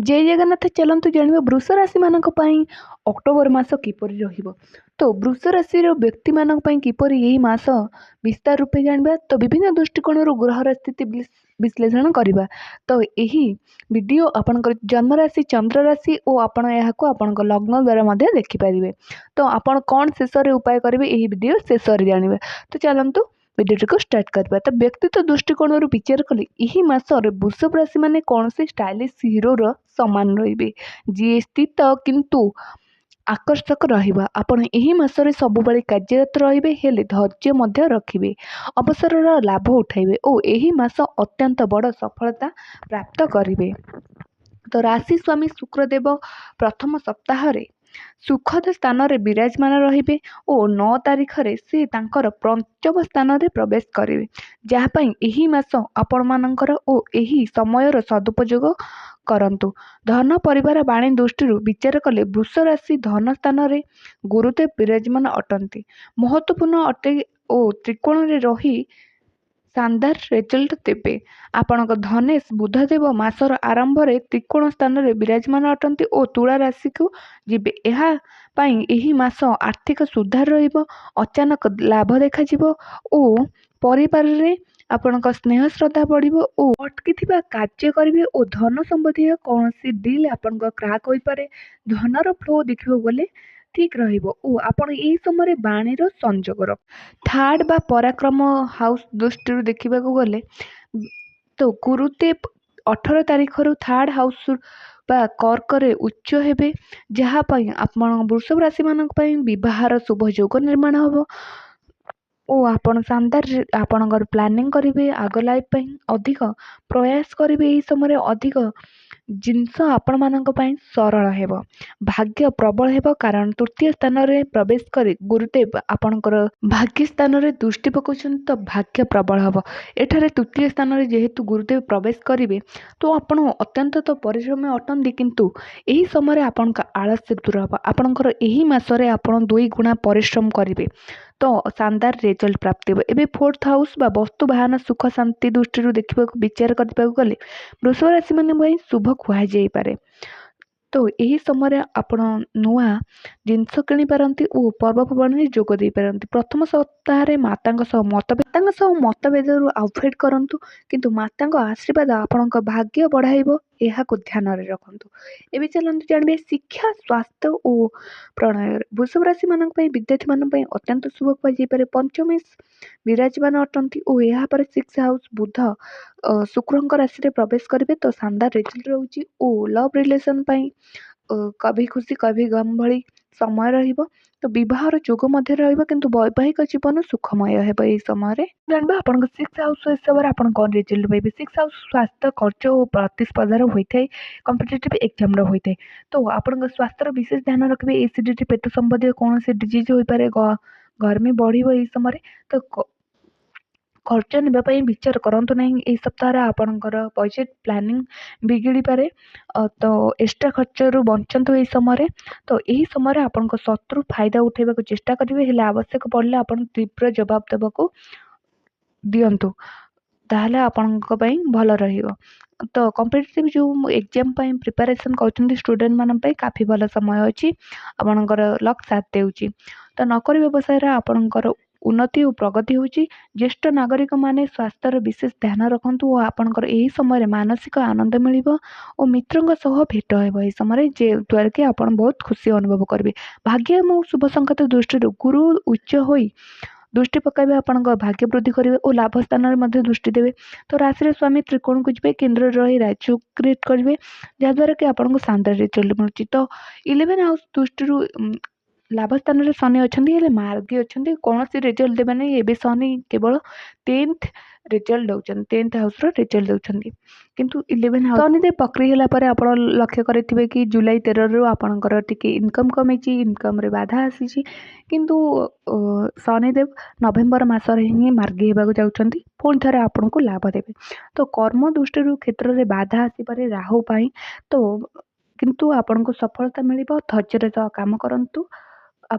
जय जगन्नाथ चलतु जाना वृष राशि मान अक्टोबर मास किपर तो वृष राशि व्यक्ति मान किपर यही मास विस्तार रूपे जाना तो विभिन्न दृष्टिकोण ग्रहर स्थिति विश्लेषण करवा। तो यही वीडियो आपंकर जन्म राशि चंद्र राशि और आपण लग्न द्वारा देखिपारे। तो आपण कौन शेष उपाय करेंगे यही वीडियो शेष जाना। तो चलतु वीडियो को स्टार्ट करवा। तो व्यक्तित्व दृष्टिकोण विचार कले यही मास वृषभ राशि माने कौन से स्टाइलिश हीरो समान रे जी स्थित किंतु आकर्षक रहिबा। आपण एही मासरे सबुबले कार्यरत रहिबे हेले धैर्य मध्य रखिबे, अवसरर लाभ उठाइबे और एही मास अत्यंत बड़ सफलता प्राप्त करिबे। तो राशि स्वामी शुक्रदेव प्रथम सप्ताह रे सुखद स्थान रे विराजमान रहिबे और 9 तारीख रे से तांकर पंचम स्थान रे प्रवेश करिवे, जहा पई एही मास आपण मानकर ओ एही समयर सदुपयोग करंतु। धन परिवार बाणी दृष्टि विचार कले वृष राशि धन स्थान रे गुरुदेव विराजमान अटंती, महत्वपूर्ण अटे और त्रिकोण रे रही शानदार रेजल्ट देवे। आपणक धनेश बुधदेव मासर आरंभ रे त्रिकोण स्थान रे विराजमान अटंती और तुला राशि को जीवे। यहा पई एही मास आर्थिक सुधार रहिबो, अचानक लाभ देखा जिवो और परिवार रे आपणक स्नेह श्रद्धा बढ़िबो और अटकी कार्य करिवे और धन संबंधी कौन सी डील आपणक क्रैक होई पारे। धनर फ्लो देखिबो गले ठीक रहिबो और आपण एही समय बाणीर संजोग रख थर्ड बा पराक्रम हाउस दृष्टि देखा गले तो गुरुदेव 18 तारीख रु थर्ड हाउस बा कर्क रे उच्च हेबे, जहा पई आपण वृषभ राशि मानक पई विवाहर शुभ योग निर्माण होबो ओ आपण शानदार आपणकर प्लानिंग करेंगे। आग लाइफ पई अधिक प्रयास करेंगे, यही समय अधिक जिनस आपण मानक पई सरल हेबो, भाग्य प्रबल हेबो कारण तृतीय स्थान रे प्रवेश करी गुरुदेव आपणकर भाग्य स्थान रे दृष्टि पकाउछन तो भाग्य प्रबल हेबो। एठारे तृतीय स्थान रे जेहेतु गुरुदेव प्रवेश करिवे तो आपण अत्यंत तो परिश्रमी अटंदी, किंतु एही समय आपणका आलस्य दूर हेबो। आपणकर एही मासरे आपण 2 गुणा परिश्रम करिवे तो शानदार रिजल्ट प्राप्त हो। एबे फोर्थ हाउस बा वस्तु वाहन सुख शांति दृष्टि देखा विचार करने गले वृष राशि मान शुभ कहुई पारे। तो यही समय आपण नुआ जिनस किणी पारती और पर्वपर्वाणी जोग दे पारती। प्रथम सप्ताह रे माता मतभेद आउटफिट करंतु, किंतु माता आशीर्वाद आपण भाग्य बढ़ाइबो, यह ध्यान रखु। एवं चलते जानवे शिक्षा स्वास्थ्य और प्रणय। वृषभ राशि मान विद्यार्थी मान अत्यंत शुभ कहुई। पंचमी विराजमान अटंती और यहाँ पर 6 हाउस बुध शुक्र राशि रे प्रवेश करेंगे तो शानदार रिजल्ट रोचे और लव रिलेशन कभी खुशी कभी गम भली समय रहिबो। तो विवाहर जोग मध्य रहिबो, किंतु वैवाहिक जीवन सुखमय हेबो। एही समय रे जानबा आपन 6 हाउस हिसाब रे आपन कोन रिजल्ट पाइबे। 6 हाउस स्वास्थ्य खर्च और प्रतिस्पर्धार होइथाय, कॉम्पिटिटिव एग्जाम रो होइथाय। तो आपन स्वास्थ्य विशेष ध्यान रखबे। एसिडिटी पेट संबंधी कौन से डिजीज होई पारे, गर्मी बढ़िबो एही समय रे। तो खर्च नापी विचार करंतु नहीं। यही सप्ताह आपणकर बजेट प्लानिंग बिगिड़ी पारे, तो एक्स्ट्रा खर्च रु बंचतु यही समय। तो यही समय आपण शत्रु फायदा उठेबा चेष्टा करेंगे, हेले आवश्यक पड़े आपण तीव्र जवाब देवाक दिंतु, ताहले आपणक पई भल रहिबो। तो कॉम्पिटिटिव जो एग्जाम पई प्रिपरेशन करछन्ती स्टूडेंट मान पई काफी भल समय अछि, आपणकर लक साथ देउची। तो नौकरी व्यवसाय रे आपणकर उन्नति और प्रगति होची। ज्येष्ठ नागरिक माने स्वास्थ्य विशेष ध्यान रखंतु और आपणकर एही समय मानसिक आनंद मिलिबो और मित्रंग सह भेट हेबो। एही समय जे द्वारा कि आपण बहुत खुशी अनुभव करबे। भाग्य और शुभ संकेत दृष्टि गुरु उच्च होई दृष्टि पकाइबे, आपण भाग्य वृद्धि करेंगे और लाभ स्थान में दृष्टि देवे। तो राशि स्वामी त्रिकोण को जी केन्द्र रही राज्य क्रिएट करेंगे, जहाद्वारा कि आपको शानदार रिजल्ट मिलूँ। तो 11 हाउस दृष्टि लाभ स्थान में शनि अच्छा मार्गी अच्छा कौन सी रिजल्ट देवे नहीं। ये शनि केवल 10th रिजल्ट दौरान 10th हाउस रिजल्ट दौरान, किंतु 11 हाउस शनिदेव पक्री है आप लक्ष्य करेंगे कि जुलाई 13 रु आपणकर टिके इनकम कमी, इनकम रे बाधा आसी, किंतु शनिदेव नवेम्बर मास ही मार्गी होगा जाउछंती, पुणी थे आपन को लाभ देवे। तो कर्म दृष्टि क्षेत्र में बाधा आसीपे राहु पाई, तो किंतु आपन को सफलता मिलिबो। धैर्य सह काम करंतु